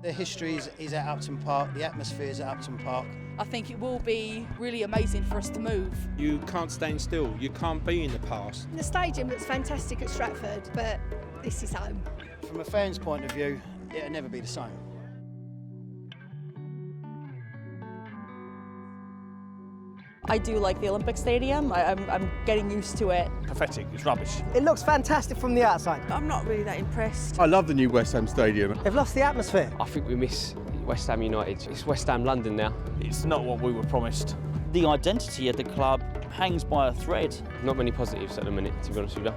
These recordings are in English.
The history is at Upton Park, the atmosphere is at Upton Park. I think it will be really amazing for us to move. You can't stand still, you can't be in the past. The stadium looks fantastic at Stratford, but this is home. From a fan's point of view, it'll never be the same. I do like the Olympic Stadium. I'm getting used to it. Pathetic, it's rubbish. It looks fantastic from the outside. I'm not really that impressed. I love the new West Ham Stadium. They've lost the atmosphere. I think we miss West Ham United. It's West Ham London now. It's not what we were promised. The identity of the club hangs by a thread. Not many positives at the minute, to be honest with you.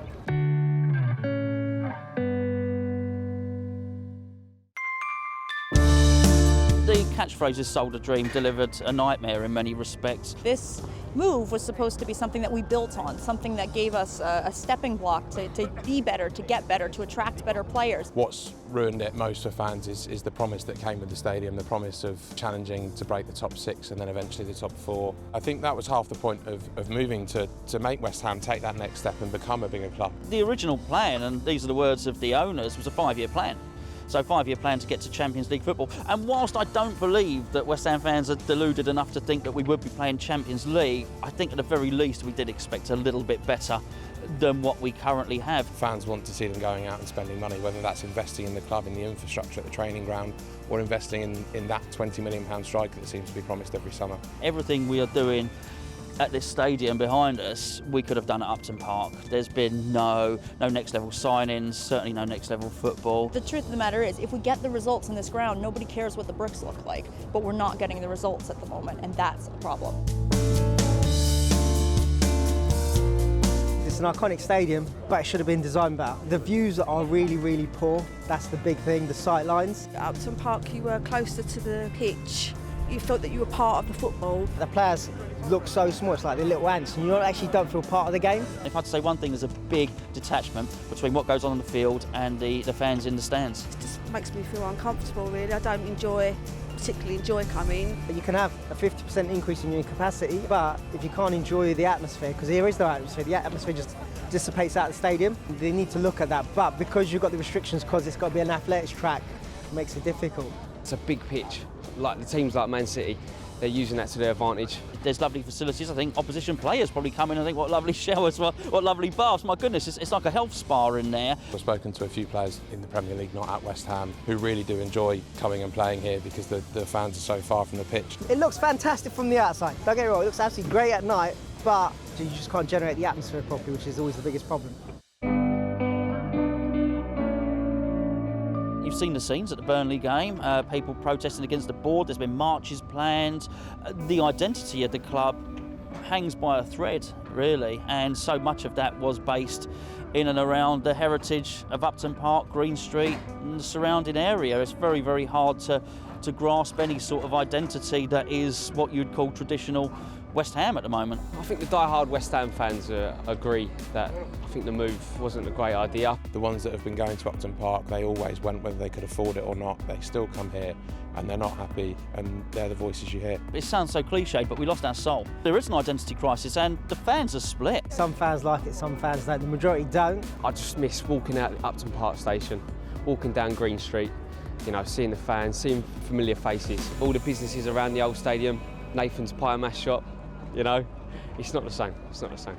The catchphrase is sold a dream, delivered a nightmare in many respects. This move was supposed to be something that we built on, something that gave us a stepping block to be better, to get better, to attract better players. What's ruined it most for fans is the promise that came with the stadium, the promise of challenging to break the top 6 and then eventually the top 4. I think that was half the point of moving to make West Ham take that next step and become a bigger club. The original plan, and these are the words of the owners, was a 5-year plan. So a 5-year plan to get to Champions League football. And whilst I don't believe that West Ham fans are deluded enough to think that we would be playing Champions League, I think at the very least we did expect a little bit better than what we currently have. Fans want to see them going out and spending money, whether that's investing in the club, in the infrastructure at the training ground, or investing in that £20 million striker that seems to be promised every summer. Everything we are doing at this stadium behind us, we could have done at Upton Park. There's been no next level signings, certainly no next level football. The truth of the matter is, if we get the results in this ground, nobody cares what the bricks look like. But we're not getting the results at the moment, and that's a problem. It's an iconic stadium, but it should have been designed better. The views are really, really poor. That's the big thing, the sight lines. At Upton Park, you were closer to the pitch. You felt that you were part of the football. The players look so small, it's like they're little ants, and you actually don't feel part of the game. If I had to say one thing, there's a big detachment between what goes on the field and the fans in the stands. It just makes me feel uncomfortable, really. I don't particularly enjoy coming. You can have a 50% increase in your capacity, but if you can't enjoy the atmosphere, because there is no atmosphere, the atmosphere just dissipates out of the stadium. They need to look at that, but because you've got the restrictions, because it's got to be an athletics track, it makes it difficult. It's a big pitch. Like the teams like Man City, they're using that to their advantage. There's lovely facilities. I think opposition players probably come in and think, what lovely showers, what lovely baths. My goodness, it's like a health spa in there. I've spoken to a few players in the Premier League, not at West Ham, who really do enjoy coming and playing here because the fans are so far from the pitch. It looks fantastic from the outside. Don't get me wrong, it looks absolutely great at night, but you just can't generate the atmosphere properly, which is always the biggest problem. You've seen the scenes at the Burnley game, people protesting against the board, there's been marches planned. The identity of the club hangs by a thread, really, and so much of that was based in and around the heritage of Upton Park, Green Street and the surrounding area. It's very, very hard to grasp any sort of identity that is what you'd call traditional West Ham at the moment. I think the die-hard West Ham fans agree that I think the move wasn't a great idea. The ones that have been going to Upton Park, they always went whether they could afford it or not. They still come here and they're not happy, and they're the voices you hear. It sounds so cliche, but we lost our soul. There is an identity crisis and the fans are split. Some fans like it, some fans don't. The majority don't. I just miss walking out Upton Park station, walking down Green Street, you know, seeing the fans, seeing familiar faces. All the businesses around the old stadium, Nathan's Pie and Mash shop, you know, it's not the same, it's not the same.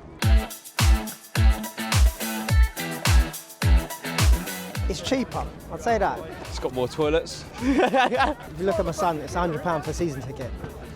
It's cheaper, I'd say that. It's got more toilets. If you look at my son, it's £100 for season ticket.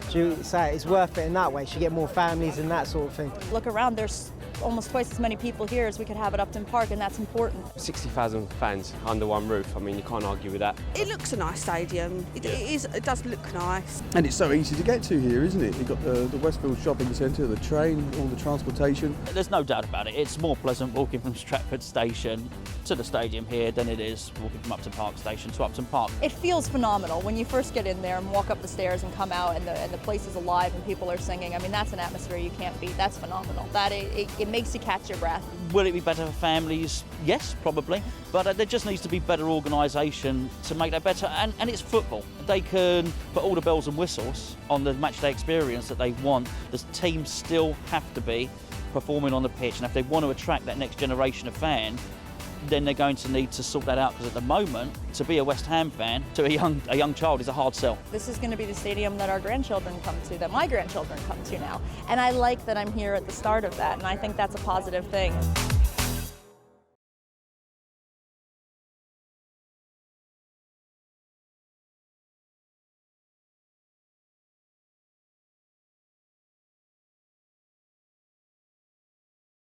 Do you say it's worth it in that way? Should get more families and that sort of thing. Look around, there's almost twice as many people here as we could have at Upton Park, and that's important. 60,000 fans under one roof, I mean, you can't argue with that. It looks a nice stadium. It does look nice. And it's so easy to get to here, isn't it? You've got the Westfield shopping centre, the train, all the transportation. There's no doubt about it. It's more pleasant walking from Stratford Station to the stadium here than it is walking from Upton Park Station to Upton Park. It feels phenomenal when you first get in there and walk up the stairs and come out and the place is alive and people are singing. I mean, that's an atmosphere you can't beat. That's phenomenal. It makes you catch your breath. Will it be better for families? Yes, probably. But there just needs to be better organisation to make that better. And it's football. They can put all the bells and whistles on the matchday experience that they want. The teams still have to be performing on the pitch. And if they want to attract that next generation of fan, then they're going to need to sort that out, because at the moment, to be a West Ham fan to a young child is a hard sell. This is going to be the stadium that our grandchildren come to, that my grandchildren come to now. And I like that I'm here at the start of that, and I think that's a positive thing.